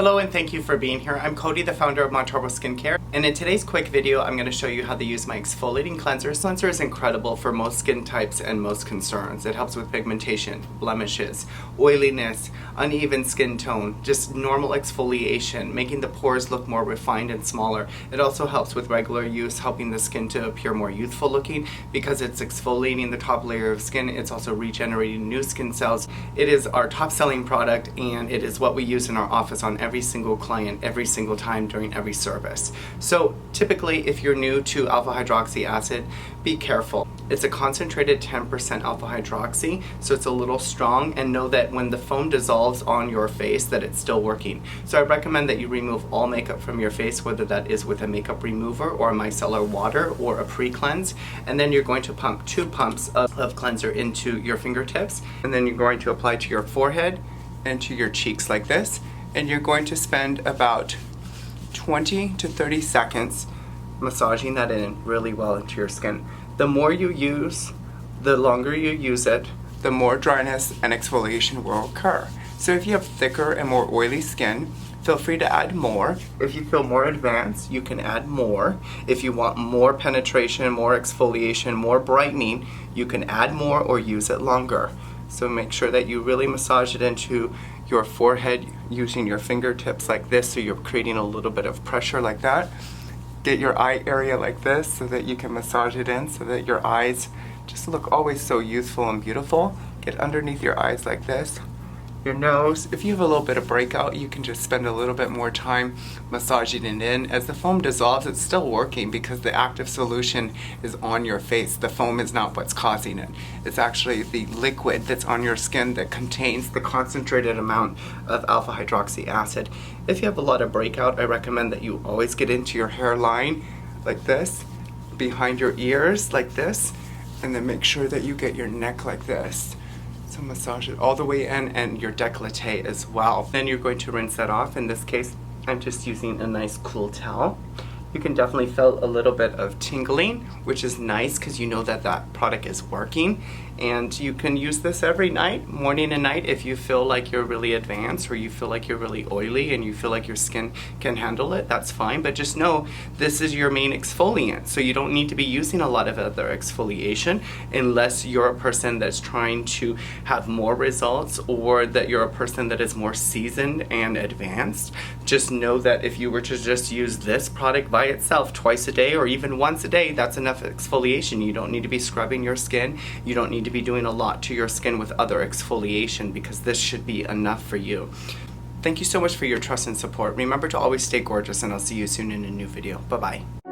Hello and thank you for being here. I'm Cody, the founder of Montarbo Skincare, and in today's quick video I'm going to show you how to use my exfoliating cleanser. This cleanser is incredible for most skin types and most concerns. It helps with pigmentation, blemishes, oiliness, uneven skin tone, just normal exfoliation, making the pores look more refined and smaller. It also helps with regular use, helping the skin to appear more youthful looking because it's exfoliating the top layer of skin. It's also regenerating new skin cells. It is our top selling product and it is what we use in our office on every single client, every single time during every service. So typically if you're new to Alpha Hydroxy Acid, be careful. It's a concentrated 10% alpha hydroxy, so it's a little strong, and know that when the foam dissolves on your face that it's still working. So I recommend that you remove all makeup from your face, whether that is with a makeup remover or a micellar water or a pre-cleanse, and then you're going to pump 2 pumps of cleanser into your fingertips, and then you're going to apply to your forehead and to your cheeks like this, and you're going to spend about 20 to 30 seconds massaging that in really well into your skin. The more you use, the longer you use it, the more dryness and exfoliation will occur. So if you have thicker and more oily skin, feel free to add more. If you feel more advanced, you can add more. If you want more penetration, more exfoliation, more brightening, you can add more or use it longer. So make sure that you really massage it into your forehead using your fingertips like this, so you're creating a little bit of pressure like that. Get your eye area like this so that you can massage it in so that your eyes just look always so youthful and beautiful. Get underneath your eyes like this. Your nose, if you have a little bit of breakout, you can just spend a little bit more time massaging it in. As the foam dissolves, it's still working because the active solution is on your face. The foam is not what's causing it. It's actually the liquid that's on your skin that contains the concentrated amount of alpha hydroxy acid. If you have a lot of breakout, I recommend that you always get into your hairline like this, behind your ears like this, and then make sure that you get your neck like this. So massage it all the way in, and your décolleté as well. Then you're going to rinse that off. In this case, I'm just using a nice cool towel. You can definitely feel a little bit of tingling, which is nice because you know that that product is working. And you can use this every night, morning and night, if you feel like you're really advanced or you feel like you're really oily and you feel like your skin can handle it, that's fine. But just know this is your main exfoliant, so you don't need to be using a lot of other exfoliation unless you're a person that's trying to have more results or that you're a person that is more seasoned and advanced. Just know that if you were to just use this product by itself twice a day or even once a day, that's enough exfoliation. You don't need to be scrubbing your skin. You don't need to be doing a lot to your skin with other exfoliation, because this should be enough for you. Thank you so much for your trust and support. Remember to always stay gorgeous, and I'll see you soon in a new video. Bye-bye.